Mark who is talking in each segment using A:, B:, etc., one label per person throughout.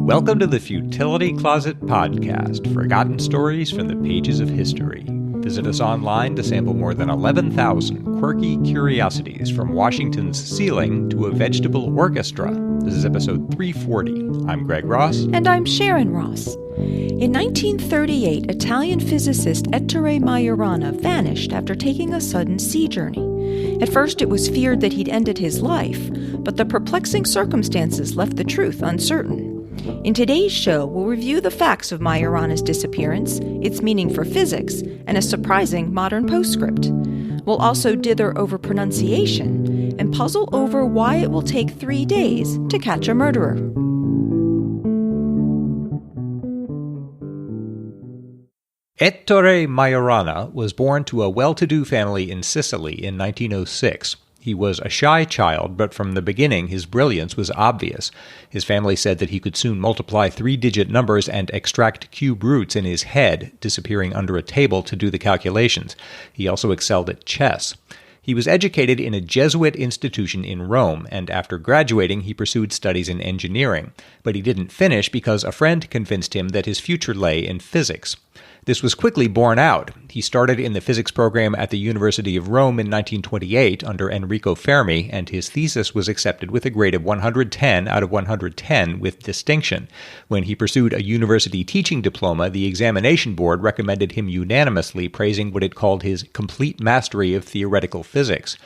A: Welcome to the Futility Closet Podcast, forgotten stories from the pages of history. Visit us online to sample more than 11,000 quirky curiosities from Washington's ceiling to a vegetable orchestra. This is episode 340. I'm Greg Ross.
B: And I'm Sharon Ross. In 1938, Italian physicist Ettore Majorana vanished after taking a sudden sea journey. At first, it was feared that he'd ended his life, but the perplexing circumstances left the truth uncertain. In today's show, we'll review the facts of Majorana's disappearance, its meaning for physics, and a surprising modern postscript. We'll also dither over pronunciation and puzzle over why it will take 3 days to catch a murderer.
A: Ettore Majorana was born to a well-to-do family in Sicily in 1906. He was a shy child, but from the beginning his brilliance was obvious. His family said that he could soon multiply 3-digit numbers and extract cube roots in his head, disappearing under a table to do the calculations. He also excelled at chess. He was educated in a Jesuit institution in Rome, and after graduating he pursued studies in engineering. But he didn't finish because a friend convinced him that his future lay in physics. This was quickly borne out. He started in the physics program at the University of Rome in 1928 under Enrico Fermi, and his thesis was accepted with a grade of 110 out of 110 with distinction. When he pursued a university teaching diploma, the examination board recommended him unanimously, praising what it called his complete mastery of theoretical physics.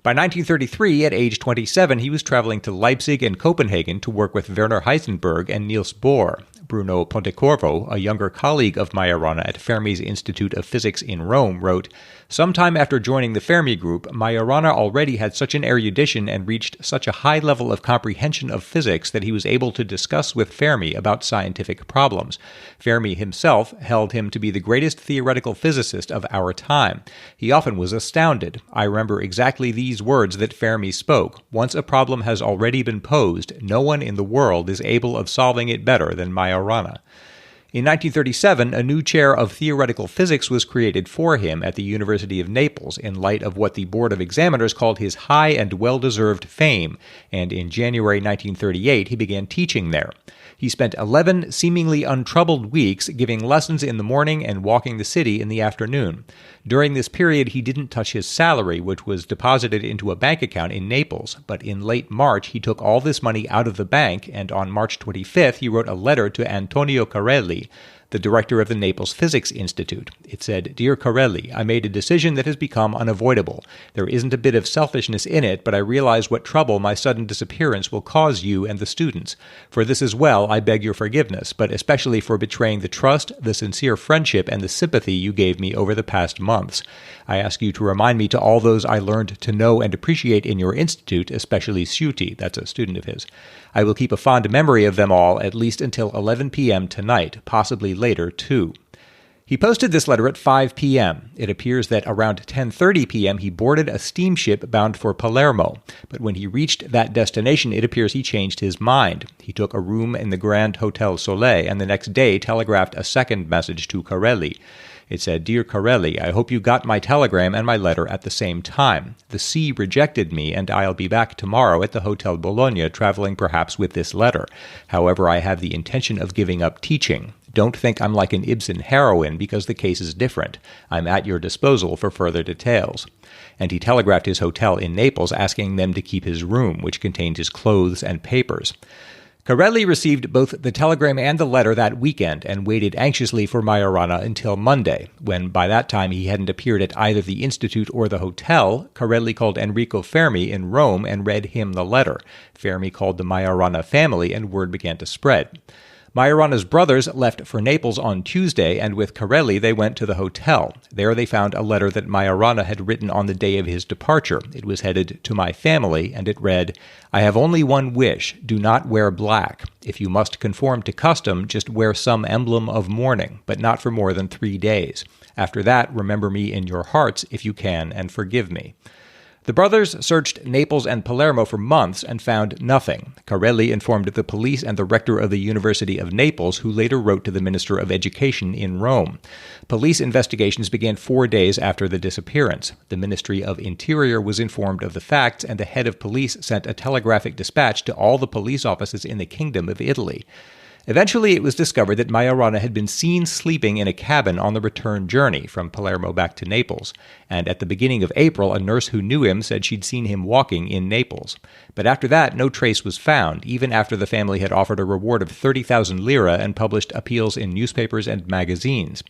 A: By 1933, at age 27, he was traveling to Leipzig and Copenhagen to work with Werner Heisenberg and Niels Bohr. Bruno Pontecorvo, a younger colleague of Majorana at Fermi's Institute of Physics in Rome, wrote, "Sometime after joining the Fermi group, Majorana already had such an erudition and reached such a high level of comprehension of physics that he was able to discuss with Fermi about scientific problems. Fermi himself held him to be the greatest theoretical physicist of our time. He often was astounded. I remember exactly these words that Fermi spoke. Once a problem has already been posed, no one in the world is able of solving it better than Majorana." In 1937, a new chair of theoretical physics was created for him at the University of Naples in light of what the Board of Examiners called his high and well-deserved fame, and in January 1938 he began teaching there. He spent 11 seemingly untroubled weeks giving lessons in the morning and walking the city in the afternoon. During this period, he didn't touch his salary, which was deposited into a bank account in Naples, but in late March he took all this money out of the bank, and on March 25th he wrote a letter to Antonio Carelli, the director of the Naples Physics Institute. It said, "Dear Carelli, I made a decision that has become unavoidable. There isn't a bit of selfishness in it, but I realize what trouble my sudden disappearance will cause you and the students. For this as well, I beg your forgiveness, but especially for betraying the trust, the sincere friendship, and the sympathy you gave me over the past months. I ask you to remind me to all those I learned to know and appreciate in your institute, especially Sciuti," that's a student of his. "I will keep a fond memory of them all at least until 11 p.m. tonight, possibly later too." He posted this letter at 5 p.m. It appears that around 10:30 p.m. he boarded a steamship bound for Palermo, but when he reached that destination it appears he changed his mind. He took a room in the Grand Hotel Soleil and the next day telegraphed a second message to Carelli. It said, "Dear Carelli, I hope you got my telegram and my letter at the same time. The sea rejected me, and I'll be back tomorrow at the Hotel Bologna, traveling perhaps with this letter. However, I have the intention of giving up teaching. Don't think I'm like an Ibsen heroine, because the case is different. I'm at your disposal for further details." And he telegraphed his hotel in Naples asking them to keep his room, which contained his clothes and papers. Carelli received both the telegram and the letter that weekend and waited anxiously for Majorana until Monday, when by that time he hadn't appeared at either the institute or the hotel. Carelli called Enrico Fermi in Rome and read him the letter. Fermi called the Majorana family, and word began to spread. Majorana's brothers left for Naples on Tuesday, and with Carelli they went to the hotel. There they found a letter that Majorana had written on the day of his departure. It was headed "To my family," and it read, "I have only one wish. Do not wear black. If you must conform to custom, just wear some emblem of mourning, but not for more than 3 days. After that, remember me in your hearts if you can, and forgive me." The brothers searched Naples and Palermo for months and found nothing. Carelli informed the police and the rector of the University of Naples, who later wrote to the Minister of Education in Rome. Police investigations began 4 days after the disappearance. The Ministry of Interior was informed of the facts, and the head of police sent a telegraphic dispatch to all the police offices in the Kingdom of Italy. Eventually, it was discovered that Majorana had been seen sleeping in a cabin on the return journey from Palermo back to Naples, and at the beginning of April, a nurse who knew him said she'd seen him walking in Naples. But after that, no trace was found, even after the family had offered a reward of 30,000 lira and published appeals in newspapers and magazines.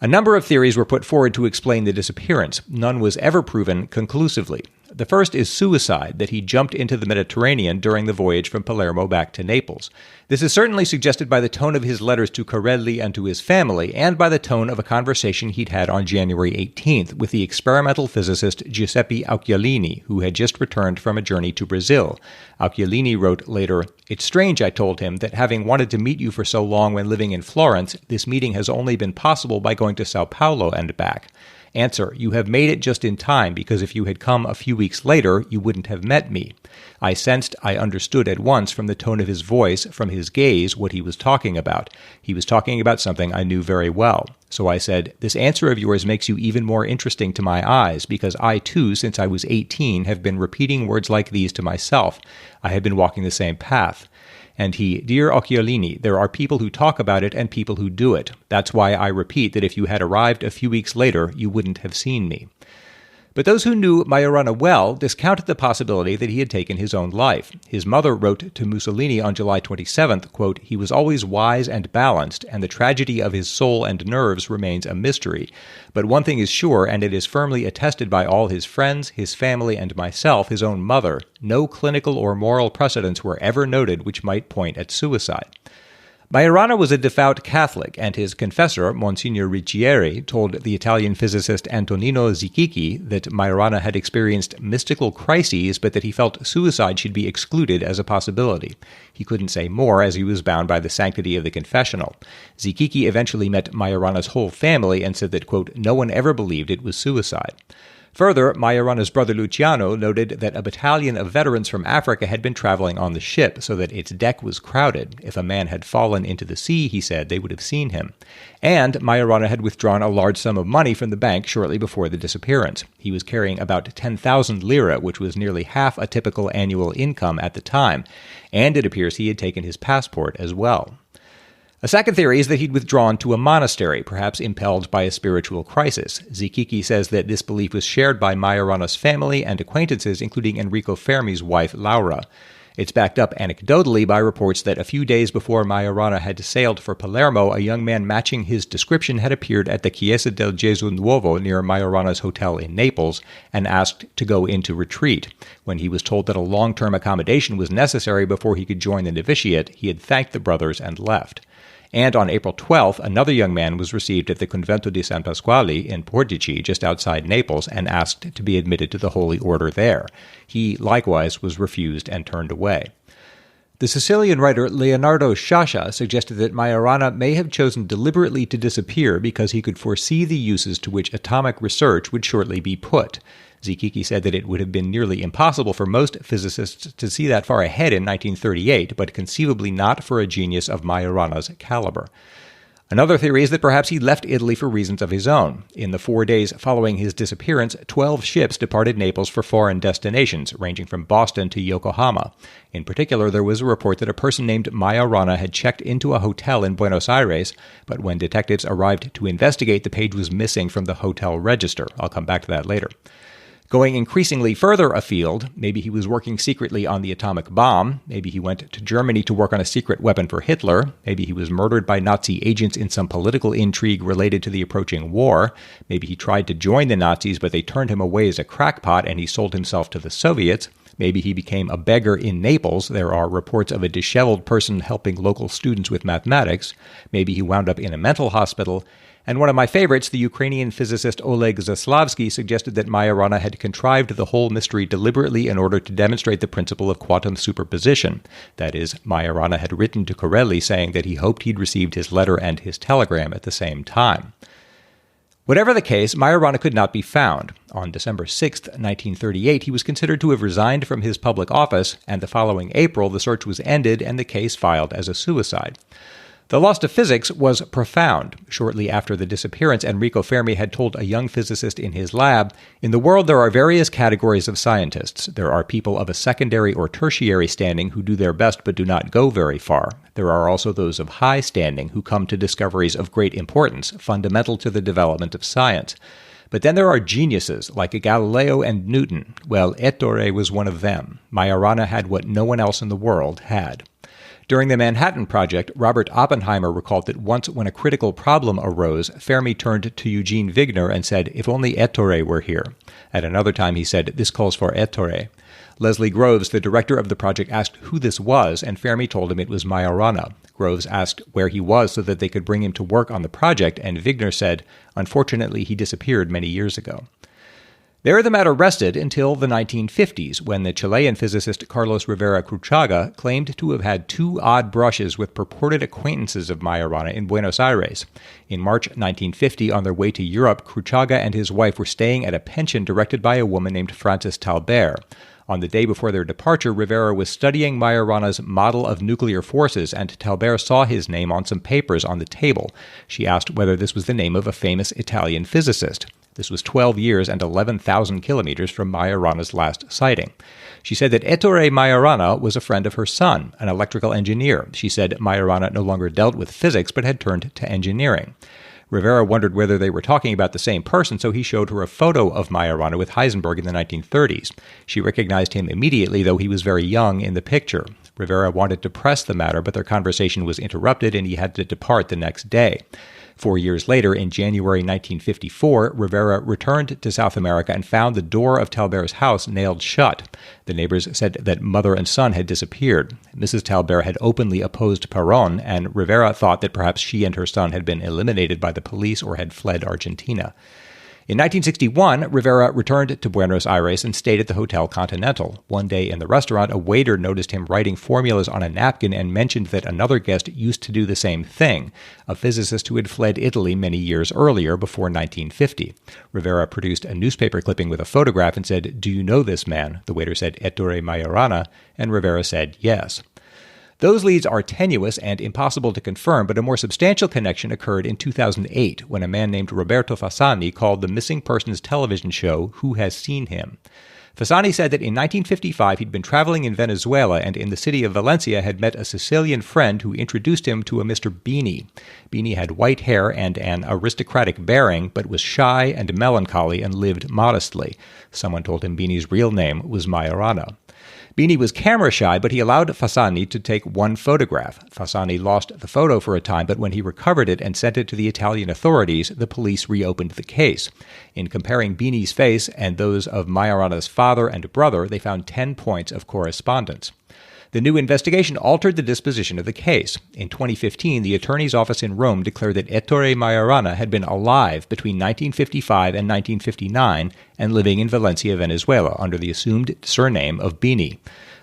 A: A number of theories were put forward to explain the disappearance. None was ever proven conclusively. The first is suicide, that he jumped into the Mediterranean during the voyage from Palermo back to Naples. This is certainly suggested by the tone of his letters to Corelli and to his family, and by the tone of a conversation he'd had on January 18th with the experimental physicist Giuseppe Occhialini, who had just returned from a journey to Brazil. Occhialini wrote later, "It's strange, I told him, that having wanted to meet you for so long when living in Florence, this meeting has only been possible by going to Sao Paulo and back. Answer, you have made it just in time, because if you had come a few weeks later, you wouldn't have met me. I sensed, I understood at once from the tone of his voice, from his gaze, what he was talking about. He was talking about something I knew very well. So I said, this answer of yours makes you even more interesting to my eyes, because I too, since I was 18, have been repeating words like these to myself. I have been walking the same path. And he, dear Occhialini, there are people who talk about it and people who do it. That's why I repeat that if you had arrived a few weeks later, you wouldn't have seen me." But those who knew Majorana well discounted the possibility that he had taken his own life. His mother wrote to Mussolini on July 27th, quote, "He was always wise and balanced, and the tragedy of his soul and nerves remains a mystery. But one thing is sure, and it is firmly attested by all his friends, his family, and myself, his own mother. No clinical or moral precedents were ever noted which might point at suicide." Majorana was a devout Catholic, and his confessor, Monsignor Riccieri, told the Italian physicist Antonino Zichichi that Majorana had experienced mystical crises, but that he felt suicide should be excluded as a possibility. He couldn't say more, as he was bound by the sanctity of the confessional. Zichichi eventually met Majorana's whole family and said that, quote, "No one ever believed it was suicide." Further, Majorana's brother Luciano noted that a battalion of veterans from Africa had been traveling on the ship so that its deck was crowded. If a man had fallen into the sea, he said, they would have seen him. And Majorana had withdrawn a large sum of money from the bank shortly before the disappearance. He was carrying about 10,000 lira, which was nearly half a typical annual income at the time, and it appears he had taken his passport as well. A second theory is that he'd withdrawn to a monastery, perhaps impelled by a spiritual crisis. Zichichi says that this belief was shared by Majorana's family and acquaintances, including Enrico Fermi's wife, Laura. It's backed up anecdotally by reports that a few days before Majorana had sailed for Palermo, a young man matching his description had appeared at the Chiesa del Gesù Nuovo near Majorana's hotel in Naples and asked to go into retreat. When he was told that a long-term accommodation was necessary before he could join the novitiate, he had thanked the brothers and left. And on April 12th, another young man was received at the Convento di San Pasquale in Portici, just outside Naples, and asked to be admitted to the Holy Order there. He, likewise, was refused and turned away. The Sicilian writer Leonardo Sciascia suggested that Majorana may have chosen deliberately to disappear because he could foresee the uses to which atomic research would shortly be put. Zichichi said that it would have been nearly impossible for most physicists to see that far ahead in 1938, but conceivably not for a genius of Majorana's caliber. Another theory is that perhaps he left Italy for reasons of his own. In the 4 days following his disappearance, 12 ships departed Naples for foreign destinations, ranging from Boston to Yokohama. In particular, there was a report that a person named Majorana had checked into a hotel in Buenos Aires, but when detectives arrived to investigate, the page was missing from the hotel register. I'll come back to that later. Going increasingly further afield, maybe he was working secretly on the atomic bomb, maybe he went to Germany to work on a secret weapon for Hitler, maybe he was murdered by Nazi agents in some political intrigue related to the approaching war, maybe he tried to join the Nazis but they turned him away as a crackpot and he sold himself to the Soviets, maybe he became a beggar in Naples, there are reports of a disheveled person helping local students with mathematics, maybe he wound up in a mental hospital, and one of my favorites, the Ukrainian physicist Oleg Zaslavsky, suggested that Majorana had contrived the whole mystery deliberately in order to demonstrate the principle of quantum superposition. That is, Majorana had written to Corelli saying that he hoped he'd received his letter and his telegram at the same time. Whatever the case, Majorana could not be found. On December 6, 1938, he was considered to have resigned from his public office, and the following April, the search was ended and the case filed as a suicide. The loss of physics was profound. Shortly after the disappearance, Enrico Fermi had told a young physicist in his lab, "In the world there are various categories of scientists. There are people of a secondary or tertiary standing who do their best but do not go very far. There are also those of high standing who come to discoveries of great importance, fundamental to the development of science. But then there are geniuses, like Galileo and Newton. Well, Ettore was one of them. Majorana had what no one else in the world had." During the Manhattan Project, Robert Oppenheimer recalled that once when a critical problem arose, Fermi turned to Eugene Wigner and said, "If only Ettore were here." At another time he said, "This calls for Ettore." Leslie Groves, the director of the project, asked who this was, and Fermi told him it was Majorana. Groves asked where he was so that they could bring him to work on the project, and Wigner said, "Unfortunately, he disappeared many years ago." There the matter rested until the 1950s, when the Chilean physicist Carlos Rivera Cruchaga claimed to have had two odd brushes with purported acquaintances of Majorana in Buenos Aires. In March 1950, on their way to Europe, Cruchaga and his wife were staying at a pension directed by a woman named Frances Talbert. On the day before their departure, Rivera was studying Majorana's model of nuclear forces, and Talbert saw his name on some papers on the table. She asked whether this was the name of a famous Italian physicist. This was 12 years and 11,000 kilometers from Majorana's last sighting. She said that Ettore Majorana was a friend of her son, an electrical engineer. She said Majorana no longer dealt with physics but had turned to engineering. Rivera wondered whether they were talking about the same person, so he showed her a photo of Majorana with Heisenberg in the 1930s. She recognized him immediately, though he was very young in the picture. Rivera wanted to press the matter, but their conversation was interrupted and he had to depart the next day. 4 years later, in January 1954, Rivera returned to South America and found the door of Talbert's house nailed shut. The neighbors said that mother and son had disappeared. Mrs. Talbert had openly opposed Perón, and Rivera thought that perhaps she and her son had been eliminated by the police or had fled Argentina. In 1961, Rivera returned to Buenos Aires and stayed at the Hotel Continental. One day in the restaurant, a waiter noticed him writing formulas on a napkin and mentioned that another guest used to do the same thing, a physicist who had fled Italy many years earlier, before 1950. Rivera produced a newspaper clipping with a photograph and said, "Do you know this man?" The waiter said, "Ettore Majorana," and Rivera said, "Yes." Those leads are tenuous and impossible to confirm, but a more substantial connection occurred in 2008 when a man named Roberto Fassani called the missing persons television show Who Has Seen Him? Fassani said that in 1955 he'd been traveling in Venezuela and in the city of Valencia had met a Sicilian friend who introduced him to a Mr. Beanie. Beanie had white hair and an aristocratic bearing, but was shy and melancholy and lived modestly. Someone told him Beanie's real name was Majorana. Beanie was camera shy, but he allowed Fassani to take one photograph. Fassani lost the photo for a time, but when he recovered it and sent it to the Italian authorities, the police reopened the case. In comparing Beanie's face and those of Majorana's father and brother, they found 10 points of correspondence. The new investigation altered the disposition of the case. In 2015, the attorney's office in Rome declared that Ettore Majorana had been alive between 1955 and 1959 and living in Valencia, Venezuela, under the assumed surname of Beanie.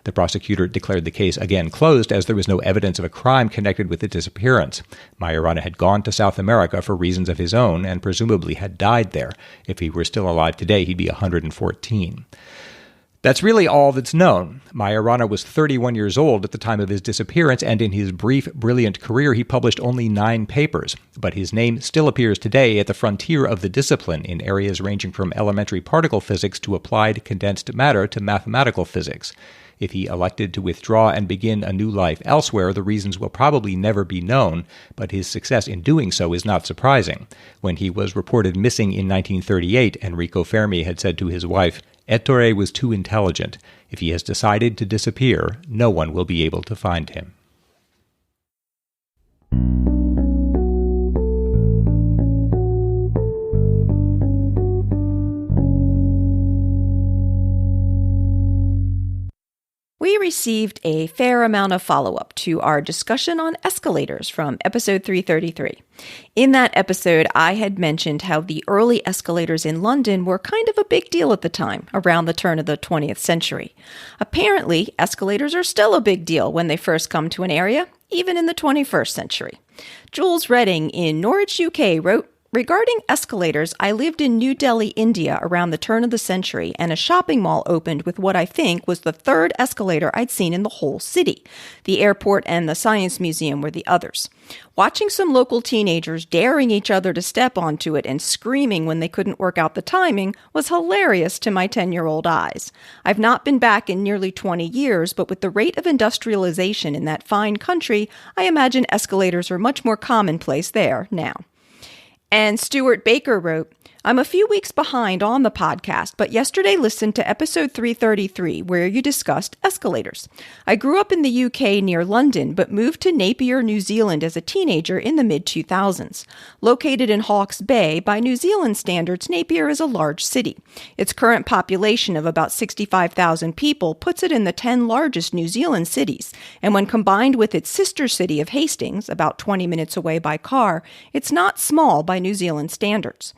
A: The prosecutor declared the case again closed as there was no evidence of a crime connected with the disappearance. Majorana had gone to South America for reasons of his own and presumably had died there. If he were still alive today, he'd be 114. That's really all that's known. Majorana was 31 years old at the time of his disappearance, and in his brief, brilliant career, he published only 9 papers. But his name still appears today at the frontier of the discipline in areas ranging from elementary particle physics to applied condensed matter to mathematical physics. If he elected to withdraw and begin a new life elsewhere, the reasons will probably never be known, but his success in doing so is not surprising. When he was reported missing in 1938, Enrico Fermi had said to his wife, "Ettore was too intelligent. If he has decided to disappear, no one will be able to find him."
B: We received a fair amount of follow-up to our discussion on escalators from episode 333. In that episode, I had mentioned how the early escalators in London were kind of a big deal at the time, around the turn of the 20th century. Apparently, escalators are still a big deal when they first come to an area, even in the 21st century. Jules Redding in Norwich, UK wrote, Regarding escalators, I lived in New Delhi, India around the turn of the century, and a shopping mall opened with what I think was the third escalator I'd seen in the whole city. The airport and the Science Museum were the others. Watching some local teenagers daring each other to step onto it and screaming when they couldn't work out the timing was hilarious to my 10-year-old eyes. I've not been back in nearly 20 years, but with the rate of industrialization in that fine country, I imagine escalators are much more commonplace there now. And Stuart Baker wrote, I'm a few weeks behind on the podcast, but yesterday listened to episode 333, where you discussed escalators. I grew up in the UK near London, but moved to Napier, New Zealand as a teenager in the mid-2000s. Located in Hawke's Bay, by New Zealand standards, Napier is a large city. Its current population of about 65,000 people puts it in the 10 largest New Zealand cities, and when combined with its sister city of Hastings, about 20 minutes away by car, it's not small by New Zealand standards.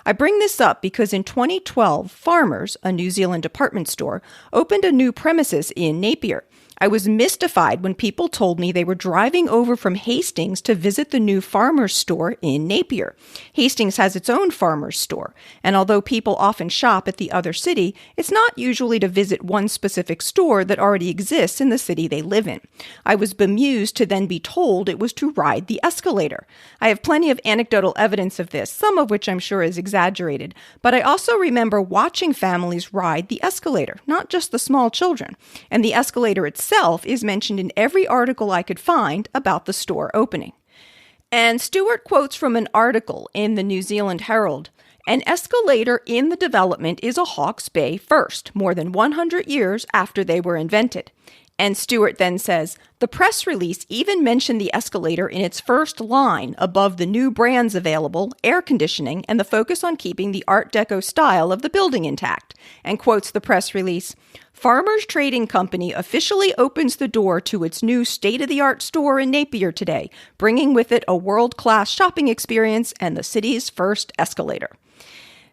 B: I bring this up because in 2012, Farmers, a New Zealand department store, opened a new premises in Napier. I was mystified when people told me they were driving over from Hastings to visit the new Farmers store in Napier. Hastings has its own Farmers store, and although people often shop at the other city, it's not usually to visit one specific store that already exists in the city they live in. I was bemused to then be told it was to ride the escalator. I have plenty of anecdotal evidence of this, some of which I'm sure is exaggerated, but I also remember watching families ride the escalator, not just the small children, and the escalator itself is mentioned in every article I could find about the store opening. And Stewart quotes from an article in the New Zealand Herald. An escalator in the development is a Hawke's Bay first, more than 100 years after they were invented. And Stewart then says, the press release even mentioned the escalator in its first line above the new brands available, air conditioning, and the focus on keeping the Art Deco style of the building intact, and quotes the press release, Farmers Trading Company officially opens the door to its new state-of-the-art store in Napier today, bringing with it a world-class shopping experience and the city's first escalator.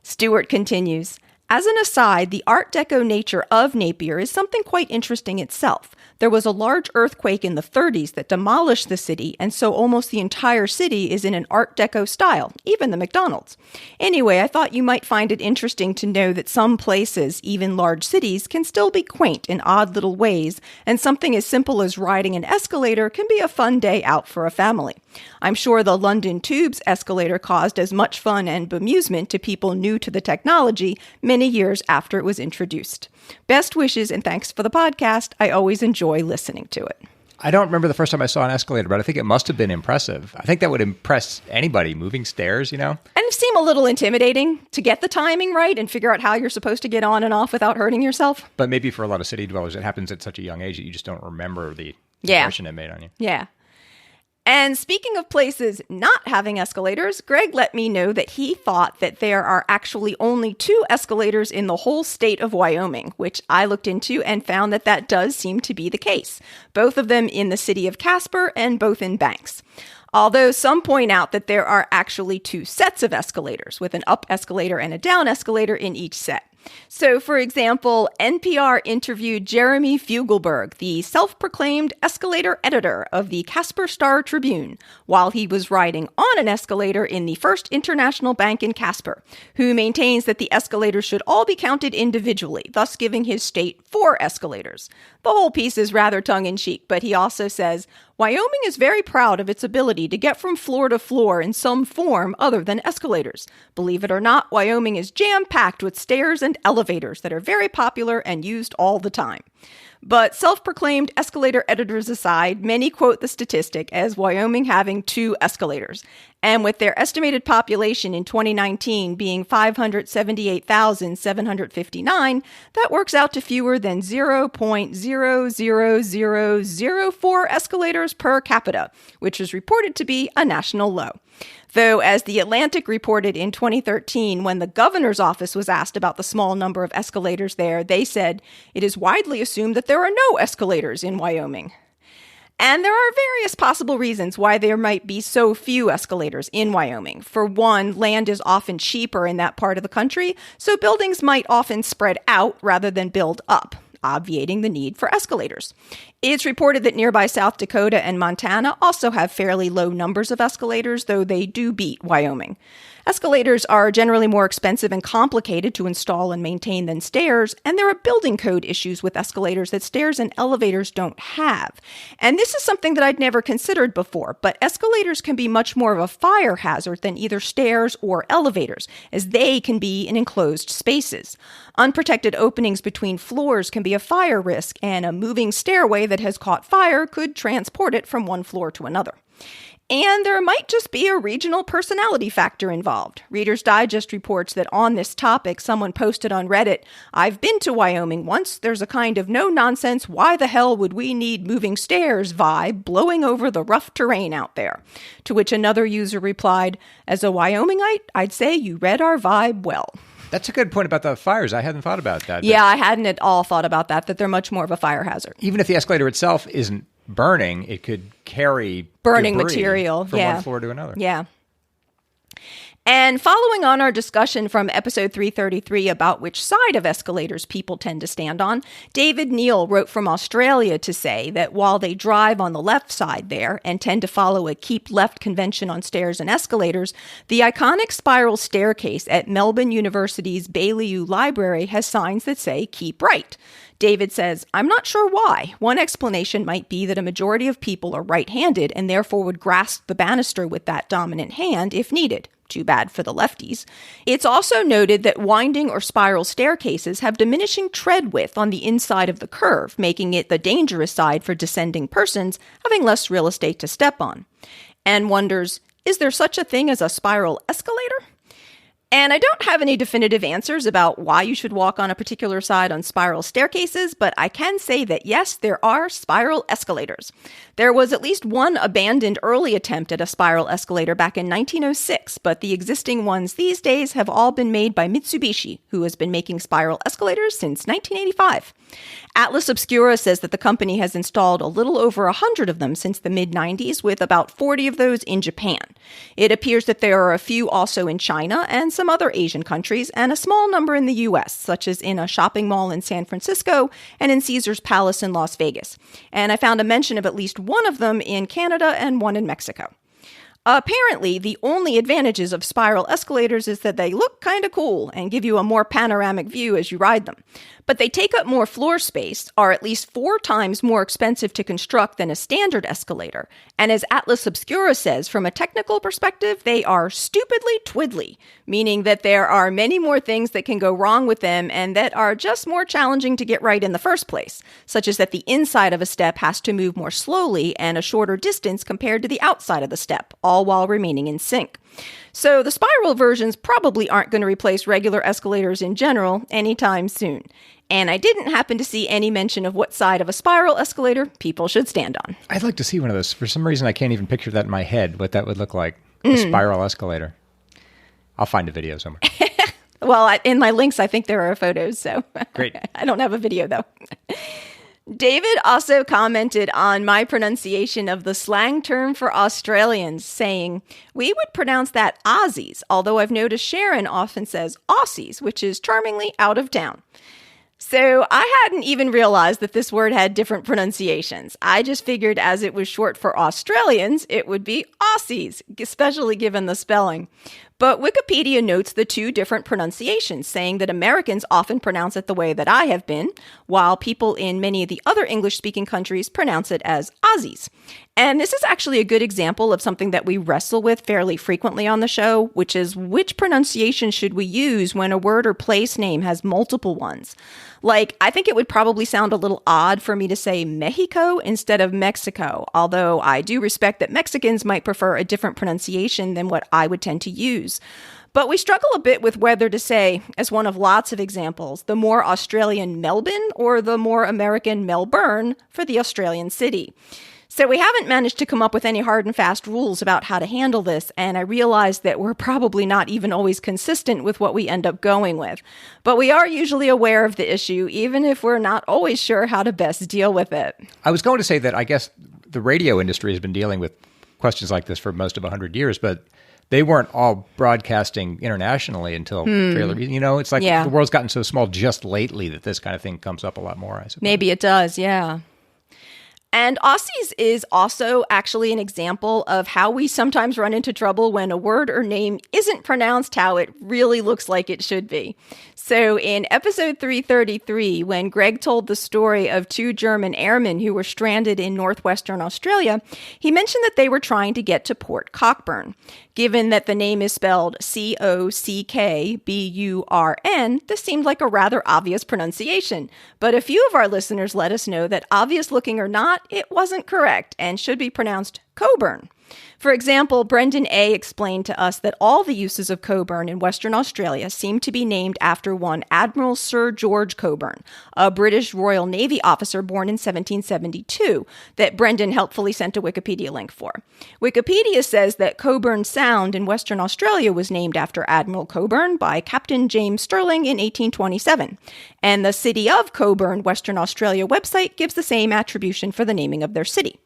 B: Stewart continues, as an aside, the Art Deco nature of Napier is something quite interesting itself. There was a large earthquake in the 30s that demolished the city, and so almost the entire city is in an Art Deco style, even the McDonald's. Anyway, I thought you might find it interesting to know that some places, even large cities, can still be quaint in odd little ways, and something as simple as riding an escalator can be a fun day out for a family. I'm sure the London Tube's escalator caused as much fun and bemusement to people new to the technology many years after it was introduced. Best wishes and thanks for the podcast. I always enjoy listening to it.
A: I don't remember the first time I saw an escalator, but I think it must have been impressive. I think that would impress anybody moving stairs, you know?
B: And it seemed a little intimidating to get the timing right and figure out how you're supposed to get on and off without hurting yourself.
A: But maybe for a lot of city dwellers, it happens at such a young age that you just don't remember the impression it made on you.
B: Yeah. And speaking of places not having escalators, Greg let me know that he thought that there are actually only 2 escalators in the whole state of Wyoming, which I looked into and found that that does seem to be the case. Both of them in the city of Casper and both in Banks. Although some point out that there are actually 2 sets of escalators, with an up escalator and a down escalator in each set. So, for example, NPR interviewed Jeremy Fugelberg, the self-proclaimed escalator editor of the Casper Star Tribune, while he was riding on an escalator in the First International Bank in Casper, who maintains that the escalators should all be counted individually, thus giving his state 4 escalators. The whole piece is rather tongue-in-cheek, but he also says, Wyoming is very proud of its ability to get from floor to floor in some form other than escalators. Believe it or not, Wyoming is jam-packed with stairs and elevators that are very popular and used all the time. But self-proclaimed escalator editors aside, many quote the statistic as Wyoming having 2 escalators. And with their estimated population in 2019 being 578,759, that works out to fewer than 0.00004 escalators per capita, which is reported to be a national low. Though, as The Atlantic reported in 2013, when the governor's office was asked about the small number of escalators there, they said, it is widely assumed that there are no escalators in Wyoming. And there are various possible reasons why there might be so few escalators in Wyoming. For one, land is often cheaper in that part of the country, so buildings might often spread out rather than build up, obviating the need for escalators. It's reported that nearby South Dakota and Montana also have fairly low numbers of escalators, though they do beat Wyoming. Escalators are generally more expensive and complicated to install and maintain than stairs, and there are building code issues with escalators that stairs and elevators don't have. And this is something that I'd never considered before, but escalators can be much more of a fire hazard than either stairs or elevators, as they can be in enclosed spaces. Unprotected openings between floors can be a fire risk, and a moving stairway that has caught fire could transport it from one floor to another. And there might just be a regional personality factor involved. Reader's Digest reports that on this topic, someone posted on Reddit, "I've been to Wyoming once. There's a kind of no-nonsense, why the hell would we need moving stairs vibe blowing over the rough terrain out there." To which another user replied, "As a Wyomingite, I'd say you read our vibe well."
A: That's a good point about the fires. I hadn't thought about that.
B: Yeah, I hadn't at all thought about that they're much more of a fire hazard.
A: Even if the escalator itself isn't burning, it could carry
B: burning
A: debris
B: material
A: from one floor to another.
B: Yeah. And following on our discussion from episode 333 about which side of escalators people tend to stand on, David Neal wrote from Australia to say that while they drive on the left side there and tend to follow a keep left convention on stairs and escalators, the iconic spiral staircase at Melbourne University's Baillieu Library has signs that say keep right. David says, "I'm not sure why. One explanation might be that a majority of people are right-handed and therefore would grasp the banister with that dominant hand if needed. Too bad for the lefties." It's also noted that winding or spiral staircases have diminishing tread width on the inside of the curve, making it the dangerous side for descending persons, having less real estate to step on. And wonders, is there such a thing as a spiral escalator? And I don't have any definitive answers about why you should walk on a particular side on spiral staircases, but I can say that yes, there are spiral escalators. There was at least one abandoned early attempt at a spiral escalator back in 1906, but the existing ones these days have all been made by Mitsubishi, who has been making spiral escalators since 1985. Atlas Obscura says that the company has installed a little over 100 of them since the mid-90s, with about 40 of those in Japan. It appears that there are a few also in China and some other Asian countries, and a small number in the U.S., such as in a shopping mall in San Francisco and in Caesar's Palace in Las Vegas. And I found a mention of at least one of them in Canada and one in Mexico. Apparently, the only advantages of spiral escalators is that they look kind of cool and give you a more panoramic view as you ride them. But they take up more floor space, are at least 4 times more expensive to construct than a standard escalator, and as Atlas Obscura says, from a technical perspective, they are stupidly twiddly, meaning that there are many more things that can go wrong with them and that are just more challenging to get right in the first place, such as that the inside of a step has to move more slowly and a shorter distance compared to the outside of the step, all while remaining in sync. So the spiral versions probably aren't going to replace regular escalators in general anytime soon. And I didn't happen to see any mention of what side of a spiral escalator people should stand on.
A: I'd like to see one of those. For some reason, I can't even picture that in my head, what that would look like. A spiral escalator. I'll find a video somewhere.
B: Well, in my links, I think there are photos, so
A: Great.
B: I don't have a video, though. David also commented on my pronunciation of the slang term for Australians, saying, "We would pronounce that Aussies, although I've noticed Sharon often says Aussies, which is charmingly out of town." So I hadn't even realized that this word had different pronunciations. I just figured as it was short for Australians, it would be Aussies, especially given the spelling. But Wikipedia notes the 2 different pronunciations, saying that Americans often pronounce it the way that I have been, while people in many of the other English-speaking countries pronounce it as Aussies. And this is actually a good example of something that we wrestle with fairly frequently on the show, which is which pronunciation should we use when a word or place name has multiple ones? Like, I think it would probably sound a little odd for me to say Mexico instead of Mexico, although I do respect that Mexicans might prefer a different pronunciation than what I would tend to use. But we struggle a bit with whether to say, as one of lots of examples, the more Australian Melbourne or the more American Melbourne for the Australian city. So we haven't managed to come up with any hard and fast rules about how to handle this, and I realize that we're probably not even always consistent with what we end up going with. But we are usually aware of the issue, even if we're not always sure how to best deal with it.
A: I was going to say that I guess the radio industry has been dealing with questions like this for most of 100 years, but they weren't all broadcasting internationally until fairly, it's like the world's gotten so small just lately that this kind of thing comes up a lot more, I suppose.
B: Maybe it does, yeah. And Aussies is also actually an example of how we sometimes run into trouble when a word or name isn't pronounced how it really looks like it should be. So in episode 333, when Greg told the story of two German airmen who were stranded in northwestern Australia, he mentioned that they were trying to get to Port Cockburn. Given that the name is spelled Cockburn, this seemed like a rather obvious pronunciation. But a few of our listeners let us know that obvious looking or not, it wasn't correct and should be pronounced Coburn. For example, Brendan A. explained to us that all the uses of Coburn in Western Australia seem to be named after one Admiral Sir George Coburn, a British Royal Navy officer born in 1772, that Brendan helpfully sent a Wikipedia link for. Wikipedia says that Coburn Sound in Western Australia was named after Admiral Coburn by Captain James Stirling in 1827, and the City of Coburn, Western Australia website gives the same attribution for the naming of their city.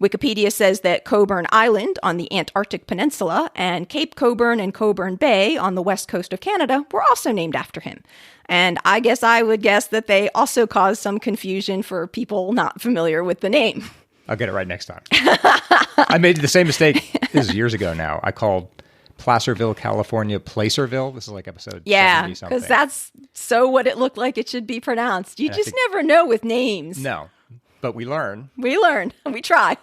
B: Wikipedia says that Coburn Island on the Antarctic Peninsula and Cape Coburn and Coburn Bay on the west coast of Canada were also named after him. And I would guess that they also caused some confusion for people not familiar with the name.
A: I'll get it right next time. I made the same mistake. This is years ago now. I called Placerville, California, Placerville. This is like episode 70-something.
B: Because that's so what it looked like it should be pronounced. You just never know with names.
A: No. But we learn.
B: We learn. We try.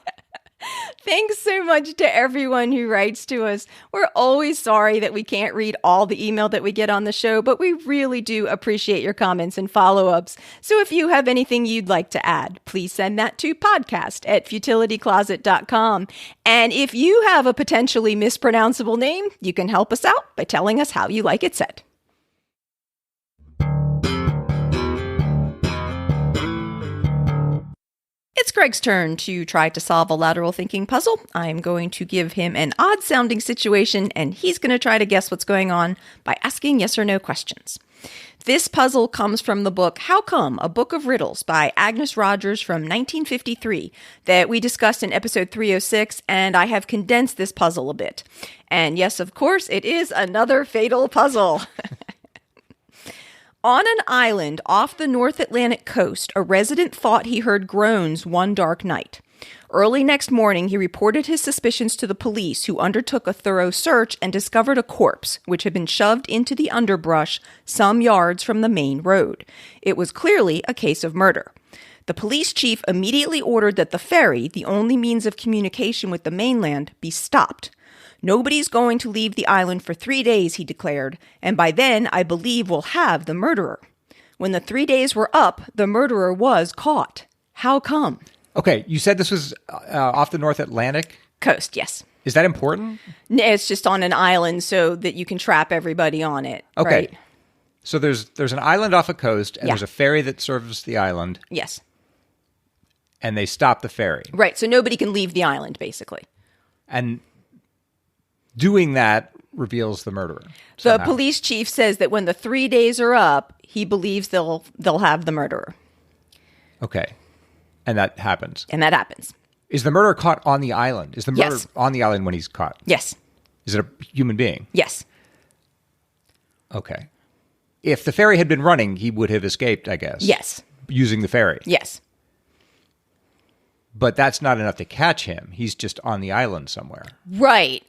B: Thanks so much to everyone who writes to us. We're always sorry that we can't read all the email that we get on the show, but we really do appreciate your comments and follow-ups. So if you have anything you'd like to add, please send that to podcast@futilitycloset.com. And if you have a potentially mispronounceable name, you can help us out by telling us how you like it said. It's Greg's turn to try to solve a lateral thinking puzzle. I'm going to give him an odd-sounding situation, and he's going to try to guess what's going on by asking yes or no questions. This puzzle comes from the book How Come? A Book of Riddles by Agnes Rogers from 1953 that we discussed in episode 306, and I have condensed this puzzle a bit. And yes, of course, it is another fatal puzzle. On an island off the North Atlantic coast, a resident thought he heard groans one dark night. Early next morning, he reported his suspicions to the police, who undertook a thorough search and discovered a corpse, which had been shoved into the underbrush some yards from the main road. It was clearly a case of murder. The police chief immediately ordered that the ferry, the only means of communication with the mainland, be stopped. Nobody's going to leave the island for 3 days, he declared, and by then I believe we'll have the murderer. When the 3 days were up, the murderer was caught. How come?
A: Okay, you said this was off the North Atlantic?
B: Coast, yes.
A: Is that important?
B: It's just on an island so that you can trap everybody on it.
A: Okay.
B: Right?
A: So there's an island off a coast, and there's a ferry that serves the island.
B: Yes.
A: And they stop the ferry.
B: Right, so nobody can leave the island, basically.
A: And doing that reveals the murderer.
B: The police chief says that when the 3 days are up, he believes they'll have the murderer.
A: Okay. And that happens.
B: Is
A: the murderer caught on the island? Is the murderer
B: Yes.
A: on the island when he's caught?
B: Yes.
A: Is it a human being?
B: Yes.
A: Okay. If the ferry had been running, he would have escaped, I guess.
B: Yes.
A: Using the ferry.
B: Yes.
A: But that's not enough to catch him. He's just on the island somewhere.
B: Right.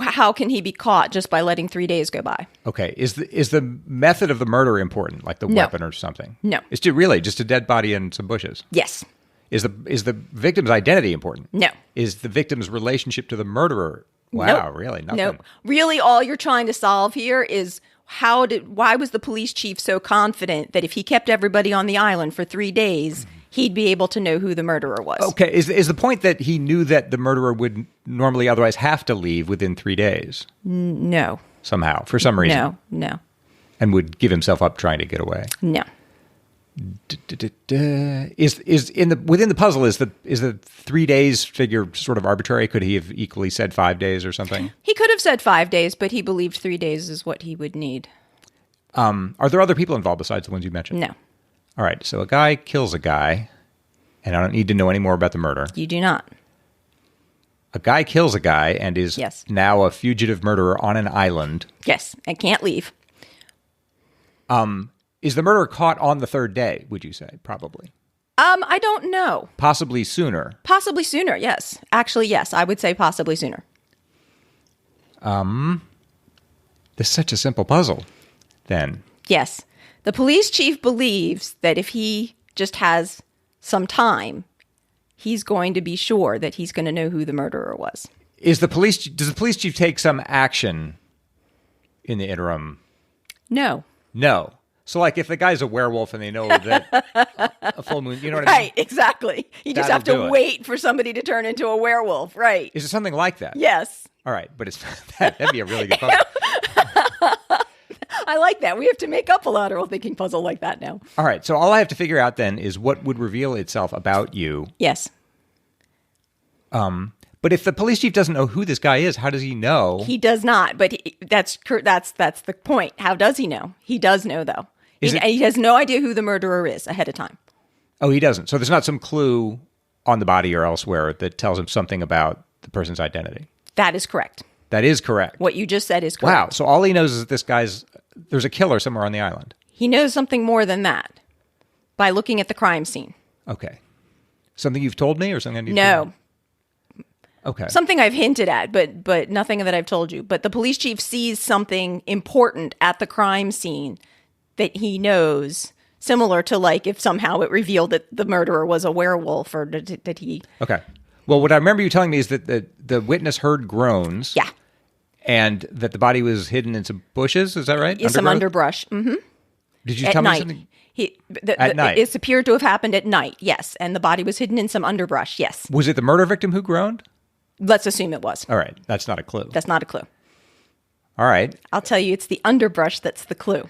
B: How can he be caught just by letting 3 days go by?
A: Okay. Is the method of the murder important, like the weapon or something?
B: No.
A: It's really just a dead body and some bushes?
B: Yes.
A: Is the victim's identity important?
B: No.
A: Is the victim's relationship to the murderer? Wow,
B: Nope.
A: really? Nothing.
B: Nope. Really, all you're trying to solve here is why was the police chief so confident that if he kept everybody on the island for 3 days, he'd be able to know who the murderer was?
A: Okay. Is the point that he knew that the murderer would normally otherwise have to leave within 3 days?
B: No.
A: Somehow, for some reason.
B: No.
A: And would give himself up trying to get away.
B: No.
A: Within the puzzle is the 3 days figure sort of arbitrary? Could he have equally said 5 days or something?
B: He could have said 5 days, but he believed 3 days is what he would need.
A: Are there other people involved besides the ones you mentioned?
B: No.
A: All right. So a guy kills a guy, and I don't need to know any more about the murder.
B: You do not.
A: A guy kills a guy and is now a fugitive murderer on an island.
B: Yes, and can't leave.
A: Is the murderer caught on the third day, would you say? Probably.
B: I don't know.
A: Possibly sooner.
B: Possibly sooner, yes. Actually, yes, I would say possibly sooner.
A: This is such a simple puzzle, then.
B: Yes. The police chief believes that if he just has some time, he's going to be sure that he's going to know who the murderer was.
A: Does the police chief take some action in the interim?
B: No.
A: No. So, like, if the guy's a werewolf and they know that a full moon, you know what I mean?
B: Right, exactly. You just have to wait for somebody to turn into a werewolf, right?
A: Is it something like that?
B: Yes.
A: All right, but it's that'd be a really good puzzle.
B: I like that. We have to make up a lateral thinking puzzle like that now.
A: All right, so all I have to figure out then is what would reveal itself about you.
B: Yes.
A: But if the police chief doesn't know who this guy is, how does he know?
B: He does not, but that's the point. How does he know? He does know, though. He has no idea who the murderer is ahead of time.
A: Oh, he doesn't. So there's not some clue on the body or elsewhere that tells him something about the person's identity.
B: That is correct.
A: That is correct.
B: What you just said is correct.
A: Wow. So all he knows is that there's a killer somewhere on the island.
B: He knows something more than that by looking at the crime scene.
A: Okay. Something you've told me or something I need to
B: No.
A: Okay.
B: Something I've hinted at, but nothing that I've told you. But the police chief sees something important at the crime scene that he knows, similar to like if somehow it revealed that the murderer was a werewolf or that he...
A: Okay. Well, what I remember you telling me is that the witness heard groans.
B: Yeah.
A: And that the body was hidden in some bushes. Is that right?
B: Yeah, some underbrush. Mm-hmm.
A: Did you tell me something?
B: At night. It appeared to have happened at night, yes. And the body was hidden in some underbrush, yes.
A: Was it the murder victim who groaned?
B: Let's assume it was.
A: All right. That's not a clue.
B: That's not a clue.
A: All right.
B: I'll tell you, it's the underbrush that's the clue.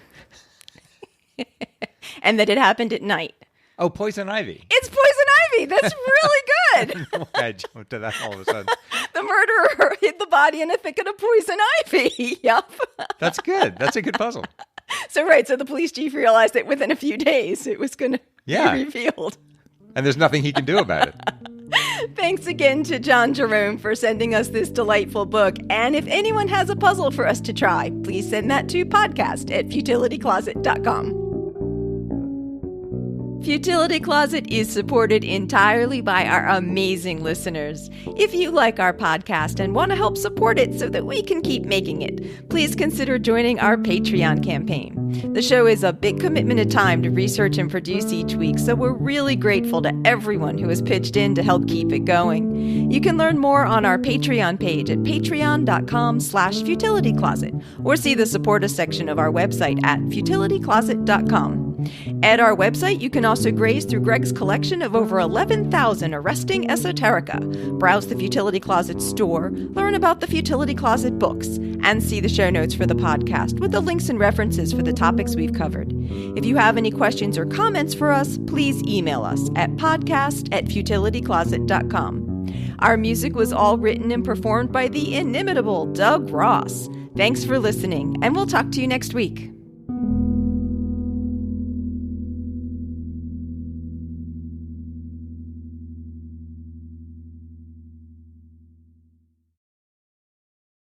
B: And that it happened at night.
A: Oh, poison ivy.
B: It's poison ivy. That's really good.
A: I jumped to that all of a sudden.
B: The murderer hid the body in a thicket of poison ivy. Yep.
A: That's good. That's a good puzzle.
B: So the police chief realized that within a few days it was going to be revealed.
A: And there's nothing he can do about it.
B: Thanks again to John Jerome for sending us this delightful book. And if anyone has a puzzle for us to try, please send that to podcast@futilitycloset.com. Futility Closet is supported entirely by our amazing listeners. If you like our podcast and want to help support it so that we can keep making it, please consider joining our Patreon campaign. The show is a big commitment of time to research and produce each week, so we're really grateful to everyone who has pitched in to help keep it going. You can learn more on our Patreon page at patreon.com/futilitycloset or see the support us section of our website at futilitycloset.com. At our website, you can also graze through Greg's collection of over 11,000 arresting esoterica, browse the Futility Closet store, learn about the Futility Closet books, and see the show notes for the podcast with the links and references for the topics we've covered. If you have any questions or comments for us, please email us at podcast@futilitycloset.com. Our music was all written and performed by the inimitable Doug Ross. Thanks for listening, and we'll talk to you next week.